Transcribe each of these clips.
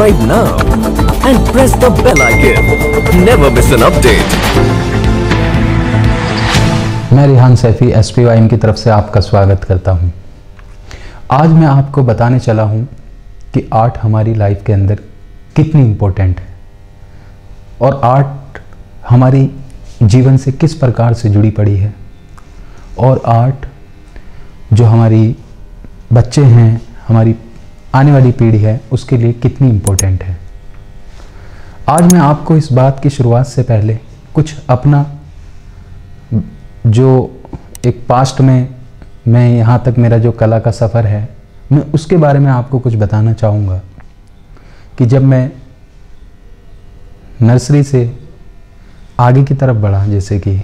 Subscribe now and press the bell icon. Never miss an update. मैं Rihan Saifi SPYM की तरफ से आपका स्वागत करता हूं। आज मैं आपको बताने चला हूं कि आर्ट हमारी लाइफ के अंदर कितनी इम्पोर्टेंट है और आर्ट हमारी जीवन से किस प्रकार से जुड़ी पड़ी है और आर्ट जो हमारी बच्चे हैं, हमारी आने वाली पीढ़ी है, उसके लिए कितनी इम्पोर्टेंट है। आज मैं आपको इस बात की शुरुआत से पहले कुछ अपना जो एक पास्ट में मैं यहाँ तक मेरा जो कला का सफ़र है, मैं उसके बारे में आपको कुछ बताना चाहूँगा कि जब मैं नर्सरी से आगे की तरफ बढ़ा, जैसे कि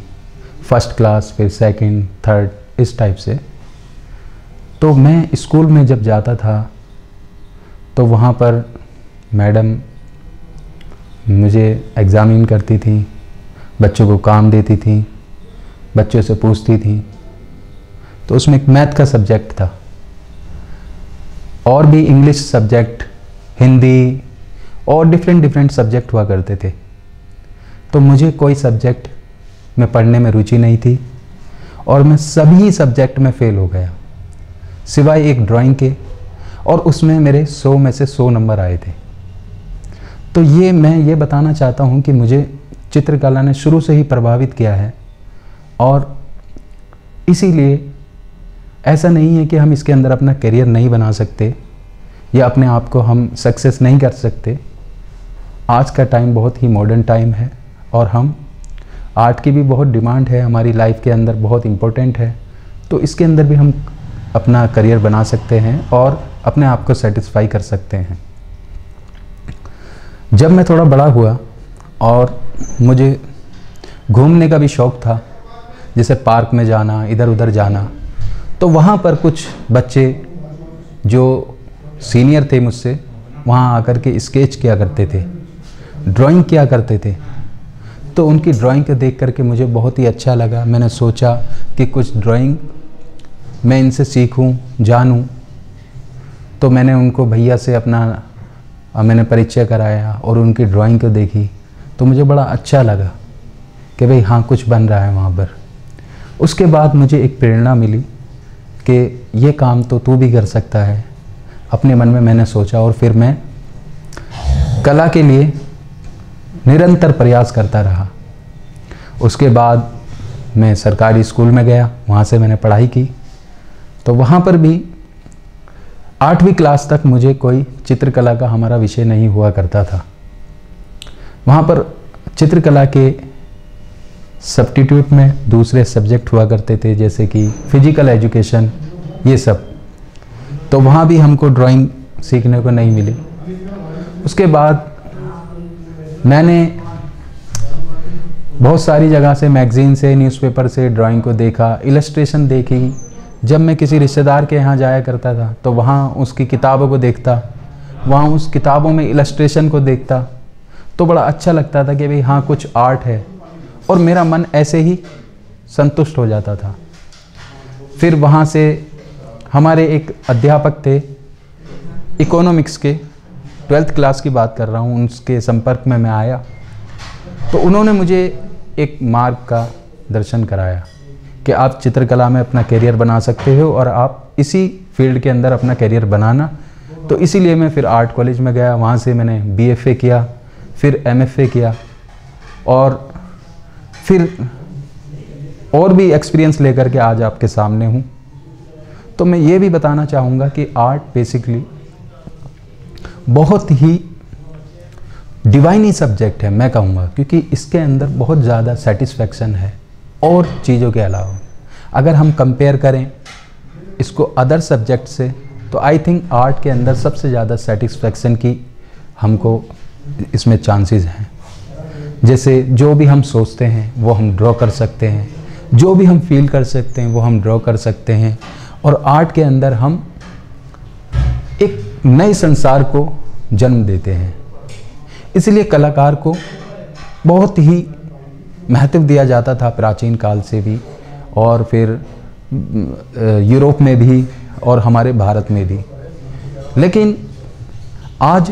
फर्स्ट क्लास, फिर सेकंड, थर्ड, इस टाइप से, तो मैं स्कूल में जब जाता था तो वहाँ पर मैडम मुझे एग्ज़ामिन करती थी, बच्चों को काम देती थी, बच्चों से पूछती थी। तो उसमें एक मैथ का सब्जेक्ट था और भी इंग्लिश सब्जेक्ट, हिंदी और डिफरेंट सब्जेक्ट हुआ करते थे। तो मुझे कोई सब्जेक्ट में पढ़ने में रुचि नहीं थी और मैं सभी सब्जेक्ट में फ़ेल हो गया सिवाय एक ड्राइंग के, और उसमें मेरे 100 में से 100 नंबर आए थे। तो मैं ये बताना चाहता हूँ कि मुझे चित्रकला ने शुरू से ही प्रभावित किया है और इसीलिए ऐसा नहीं है कि हम इसके अंदर अपना करियर नहीं बना सकते या अपने आप को हम सक्सेस नहीं कर सकते। आज का टाइम बहुत ही मॉडर्न टाइम है और हम आर्ट की भी बहुत डिमांड है, हमारी लाइफ के अंदर बहुत इम्पोर्टेंट है। तो इसके अंदर भी हम अपना करियर बना सकते हैं और अपने आप को सेटिस्फाई कर सकते हैं। जब मैं थोड़ा बड़ा हुआ और मुझे घूमने का भी शौक़ था, जैसे पार्क में जाना, इधर उधर जाना, तो वहाँ पर कुछ बच्चे जो सीनियर थे मुझसे, वहाँ आकर के स्केच किया करते थे, ड्राइंग किया करते थे। तो उनकी ड्राइंग को देख करके मुझे बहुत ही अच्छा लगा। मैंने सोचा कि कुछ ड्राइंग मैं इनसे सीखूं, जानूं। तो मैंने उनको भैया से मैंने परिचय कराया और उनकी ड्राइंग को देखी तो मुझे बड़ा अच्छा लगा कि भाई हाँ, कुछ बन रहा है वहाँ पर। उसके बाद मुझे एक प्रेरणा मिली कि ये काम तो तू भी कर सकता है। अपने मन में मैंने सोचा और फिर मैं कला के लिए निरंतर प्रयास करता रहा। उसके बाद मैं सरकारी स्कूल में गया, वहाँ से मैंने पढ़ाई की। तो वहाँ पर भी 8वीं क्लास तक मुझे कोई चित्रकला का हमारा विषय नहीं हुआ करता था। वहाँ पर चित्रकला के सब्स्टिट्यूट में दूसरे सब्जेक्ट हुआ करते थे, जैसे कि फिजिकल एजुकेशन, ये सब। तो वहाँ भी हमको ड्राइंग सीखने को नहीं मिली। उसके बाद मैंने बहुत सारी जगह से, मैगज़ीन से, न्यूज़पेपर से ड्राइंग को देखा, इलस्ट्रेशन देखी। जब मैं किसी रिश्तेदार के यहाँ जाया करता था तो वहाँ उसकी किताबों को देखता, वहाँ उस किताबों में इलस्ट्रेशन को देखता, तो बड़ा अच्छा लगता था कि भाई हाँ, कुछ आर्ट है, और मेरा मन ऐसे ही संतुष्ट हो जाता था। फिर वहाँ से हमारे एक अध्यापक थे इकोनॉमिक्स के, 12th क्लास की बात कर रहा हूँ, उनके संपर्क में मैं आया। तो उन्होंने मुझे एक मार्ग का दर्शन कराया कि आप चित्रकला में अपना करियर बना सकते हो और आप इसी फील्ड के अंदर अपना करियर बनाना। तो इसीलिए मैं फिर आर्ट कॉलेज में गया, वहाँ से मैंने BFA किया, फिर MFA किया और फिर और भी एक्सपीरियंस लेकर के आज आपके सामने हूँ। तो मैं ये भी बताना चाहूँगा कि आर्ट बेसिकली बहुत ही डिवाइन ही सब्जेक्ट है, मैं कहूँगा, क्योंकि इसके अंदर बहुत ज़्यादा सेटिस्फेक्शन है। और चीज़ों के अलावा अगर हम कंपेयर करें इसको अदर सब्जेक्ट से, तो आई थिंक आर्ट के अंदर सबसे ज़्यादा सेटिस्फेक्शन की हमको इसमें चांसेस हैं। जैसे जो भी हम सोचते हैं वो हम ड्रॉ कर सकते हैं, जो भी हम फील कर सकते हैं वो हम ड्रॉ कर सकते हैं, और आर्ट के अंदर हम एक नए संसार को जन्म देते हैं। इसलिए कलाकार को बहुत ही महत्व दिया जाता था प्राचीन काल से भी, और फिर यूरोप में भी और हमारे भारत में भी। लेकिन आज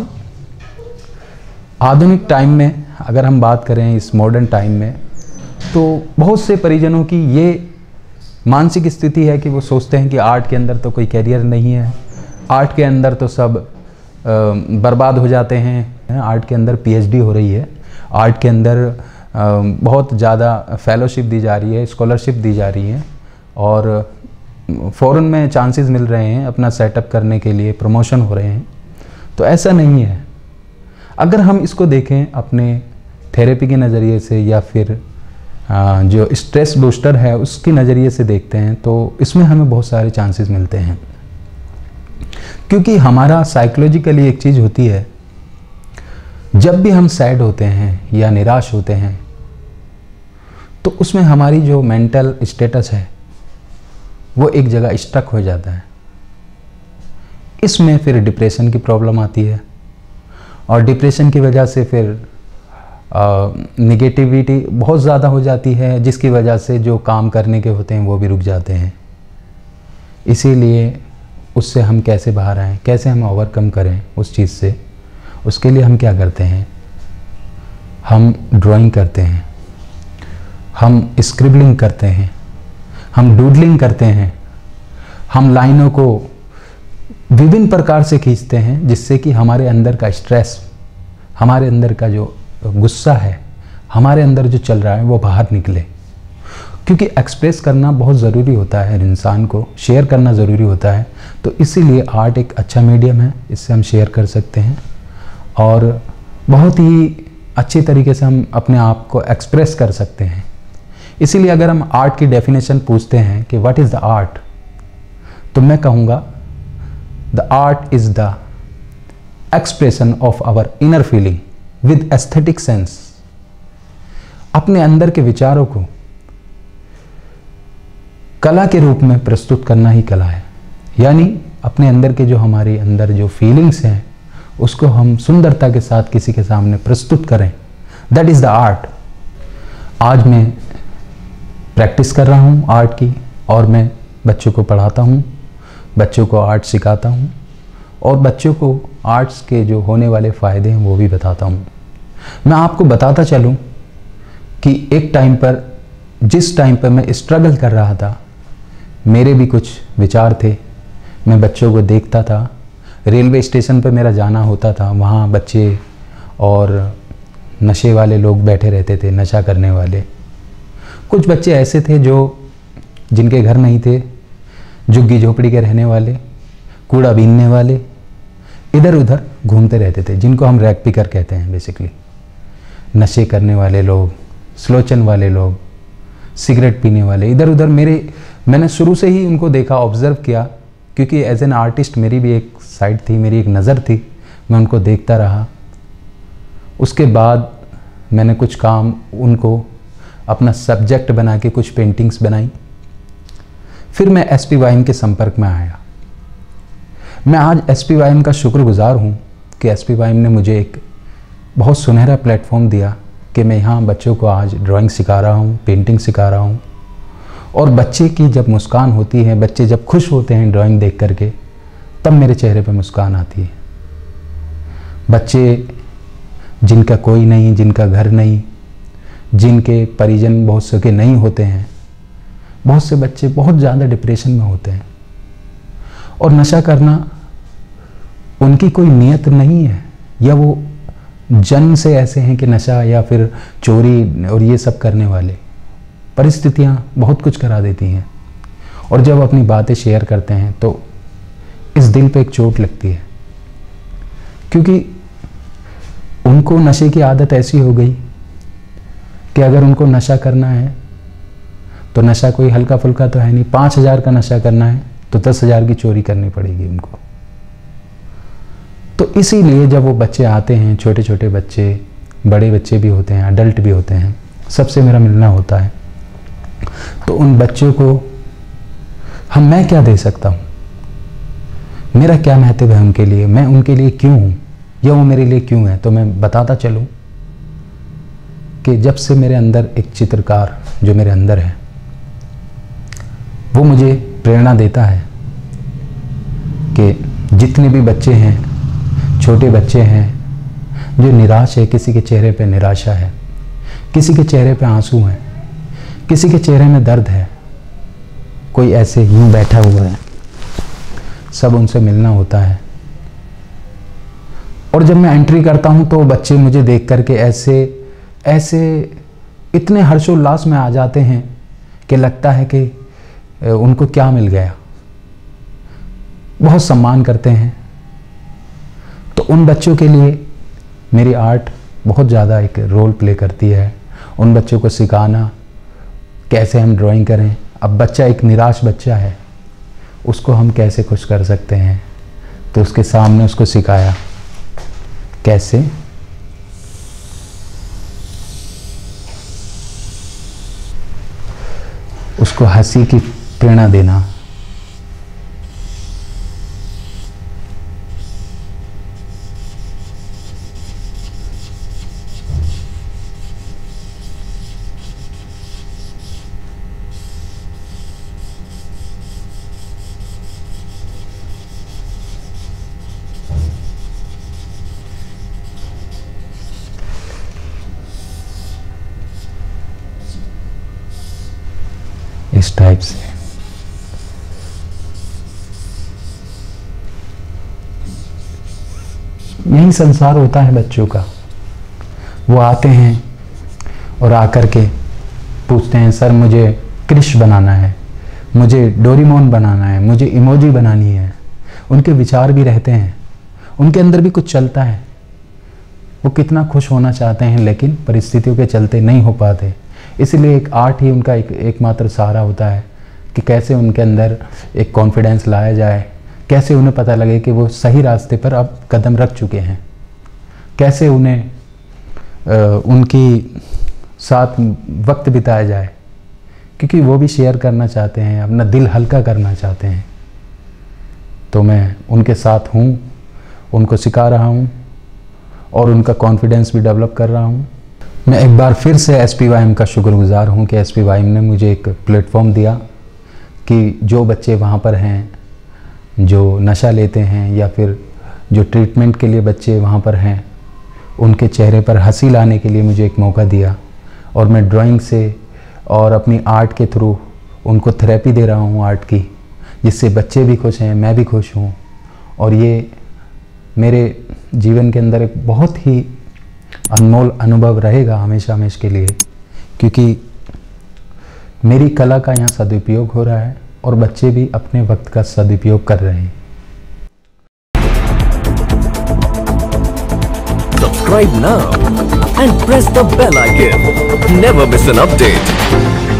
आधुनिक टाइम में अगर हम बात करें, इस मॉडर्न टाइम में, तो बहुत से परिजनों की ये मानसिक स्थिति है कि वो सोचते हैं कि आर्ट के अंदर तो कोई कैरियर नहीं है, आर्ट के अंदर तो सब बर्बाद हो जाते हैं। आर्ट के अंदर पीएचडी हो रही है, आर्ट के अंदर बहुत ज़्यादा फेलोशिप दी जा रही है, स्कॉलरशिप दी जा रही है और फ़ौरन में चांसेस मिल रहे हैं अपना सेटअप करने के लिए, प्रमोशन हो रहे हैं। तो ऐसा नहीं है। अगर हम इसको देखें अपने थेरेपी के नज़रिए से या फिर जो स्ट्रेस बूस्टर है उसके नज़रिए से देखते हैं, तो इसमें हमें बहुत सारे चांसेस मिलते हैं। क्योंकि हमारा साइकोलॉजिकली एक चीज़ होती है, जब भी हम सैड होते हैं या निराश होते हैं तो उसमें हमारी जो मेंटल स्टेटस है वो एक जगह स्टक हो जाता है। इसमें फिर डिप्रेशन की प्रॉब्लम आती है और डिप्रेशन की वजह से फिर नेगेटिविटी बहुत ज़्यादा हो जाती है, जिसकी वजह से जो काम करने के होते हैं वो भी रुक जाते हैं। इसीलिए उससे हम कैसे बाहर आएँ, कैसे हम ओवरकम करें उस चीज़ से, उसके लिए हम क्या करते हैं, हम ड्राइंग करते हैं, हम स्क्रिबलिंग करते हैं, हम डूडलिंग करते हैं, हम लाइनों को विभिन्न प्रकार से खींचते हैं जिससे कि हमारे अंदर का स्ट्रेस, हमारे अंदर का जो गुस्सा है, हमारे अंदर जो चल रहा है वो बाहर निकले। क्योंकि एक्सप्रेस करना बहुत ज़रूरी होता है, इंसान को शेयर करना ज़रूरी होता है। तो इसीलिए आर्ट एक अच्छा मीडियम है, इससे हम शेयर कर सकते हैं और बहुत ही अच्छी तरीके से हम अपने आप को एक्सप्रेस कर सकते हैं। इसीलिए अगर हम आर्ट की डेफिनेशन पूछते हैं कि व्हाट इज़ द आर्ट, तो मैं कहूँगा the art is the expression of our inner feeling with aesthetic sense. अपने अंदर के विचारों को कला के रूप में प्रस्तुत करना ही कला है। यानी अपने अंदर के जो हमारे अंदर जो फीलिंग्स हैं उसको हम सुंदरता के साथ किसी के सामने प्रस्तुत करें, दैट इज़ द आर्ट। आज मैं प्रैक्टिस कर रहा हूँ आर्ट की और मैं बच्चों को पढ़ाता हूँ, बच्चों को आर्ट सिखाता हूँ और बच्चों को आर्ट्स के जो होने वाले फ़ायदे हैं वो भी बताता हूँ। मैं आपको बताता चलूँ कि एक टाइम पर, जिस टाइम पर मैं स्ट्रगल कर रहा था, मेरे भी कुछ विचार थे। मैं बच्चों को देखता था, रेलवे स्टेशन पर मेरा जाना होता था, वहाँ बच्चे और नशे वाले लोग बैठे रहते थे, नशा करने वाले। कुछ बच्चे ऐसे थे जिनके घर नहीं थे, झुग्गी झोपड़ी के रहने वाले, कूड़ा बीनने वाले, इधर उधर घूमते रहते थे, जिनको हम रैग पिकर कहते हैं बेसिकली। नशे करने वाले लोग, स्लोचन वाले लोग, सिगरेट पीने वाले, इधर उधर मैंने शुरू से ही उनको देखा, ऑब्ज़र्व किया, क्योंकि एज एन आर्टिस्ट मेरी भी एक साइड थी, मेरी एक नज़र थी, मैं उनको देखता रहा। उसके बाद मैंने कुछ काम उनको अपना सब्जेक्ट बना के कुछ पेंटिंग्स बनाई। फिर मैं एसपी वाइम के संपर्क में आया। मैं आज एसपी वाइम का शुक्रगुजार हूँ कि एसपी वाइम ने मुझे एक बहुत सुनहरा प्लेटफॉर्म दिया कि मैं यहाँ बच्चों को आज ड्राइंग सिखा रहा हूँ, पेंटिंग सिखा रहा हूँ। और बच्चे की जब मुस्कान होती है, बच्चे जब खुश होते हैं ड्राइंग देख करके, तब मेरे चेहरे पे मुस्कान आती है। बच्चे जिनका कोई नहीं, जिनका घर नहीं, जिनके परिजन बहुत से के नहीं होते हैं, बहुत से बच्चे बहुत ज़्यादा डिप्रेशन में होते हैं और नशा करना उनकी कोई नियत नहीं है, या वो जन्म से ऐसे हैं कि नशा या फिर चोरी और ये सब करने वाले। परिस्थितियाँ बहुत कुछ करा देती हैं और जब अपनी बातें शेयर करते हैं तो इस दिल पे एक चोट लगती है, क्योंकि उनको नशे की आदत ऐसी हो गई कि अगर उनको नशा करना है तो नशा कोई हल्का फुल्का तो है नहीं। 5,000 का नशा करना है तो 10,000 की चोरी करनी पड़ेगी उनको। तो इसीलिए जब वो बच्चे आते हैं, छोटे छोटे बच्चे, बड़े बच्चे भी होते हैं, अडल्ट भी होते हैं, सबसे मेरा मिलना होता है, तो उन बच्चों को मैं क्या दे सकता हूँ, मेरा क्या महत्व है उनके लिए, मैं उनके लिए क्यों हूँ या वो मेरे लिए क्यों है। तो मैं बताता चलूँ कि जब से मेरे अंदर एक चित्रकार जो मेरे अंदर है वो मुझे प्रेरणा देता है कि जितने भी बच्चे हैं, छोटे बच्चे हैं, जो निराश है, किसी के चेहरे पे निराशा है, किसी के चेहरे पे आंसू हैं, किसी के चेहरे में दर्द है, कोई ऐसे यूं बैठा हुआ है, सब उनसे मिलना होता है। और जब मैं एंट्री करता हूं तो बच्चे मुझे देख करके ऐसे इतने हर्षोल्लास में आ जाते हैं कि लगता है कि उनको क्या मिल गया। बहुत सम्मान करते हैं। तो उन बच्चों के लिए मेरी आर्ट बहुत ज़्यादा एक रोल प्ले करती है। उन बच्चों को सिखाना कैसे हम ड्राइंग करें। अब बच्चा एक निराश बच्चा है, उसको हम कैसे खुश कर सकते हैं, तो उसके सामने उसको सिखाया कैसे उसको हंसी की प्रेरणा देना। इस टाइप से यही संसार होता है बच्चों का। वो आते हैं और आकर के पूछते हैं, सर मुझे क्रिश बनाना है, मुझे डोरेमोन बनाना है, मुझे इमोजी बनानी है। उनके विचार भी रहते हैं, उनके अंदर भी कुछ चलता है। वो कितना खुश होना चाहते हैं लेकिन परिस्थितियों के चलते नहीं हो पाते। इसलिए एक आर्ट ही उनका एकमात्र सहारा होता है कि कैसे उनके अंदर एक कॉन्फिडेंस लाया जाए, कैसे उन्हें पता लगे कि वो सही रास्ते पर अब कदम रख चुके हैं, कैसे उन्हें उनकी साथ वक्त बिताया जाए, क्योंकि वो भी शेयर करना चाहते हैं, अपना दिल हल्का करना चाहते हैं। तो मैं उनके साथ हूँ, उनको सिखा रहा हूँ और उनका कॉन्फिडेंस भी डेवलप कर रहा हूँ। मैं एक बार फिर से SPYM का शुक्रगुजार हूँ कि SPYM ने मुझे एक प्लेटफॉर्म दिया कि जो बच्चे वहाँ पर हैं, जो नशा लेते हैं या फिर जो ट्रीटमेंट के लिए बच्चे वहाँ पर हैं, उनके चेहरे पर हंसी लाने के लिए मुझे एक मौका दिया। और मैं ड्राइंग से और अपनी आर्ट के थ्रू उनको थेरेपी दे रहा हूँ आर्ट की, जिससे बच्चे भी खुश हैं, मैं भी खुश हूँ। और ये मेरे जीवन के अंदर एक बहुत ही अनमोल अनुभव रहेगा हमेशा हमेशा के लिए, क्योंकि मेरी कला का यहाँ सदुपयोग हो रहा है और बच्चे भी अपने वक्त का सदुपयोग कर रहे हैं। Subscribe now and press the bell icon. Never miss an update.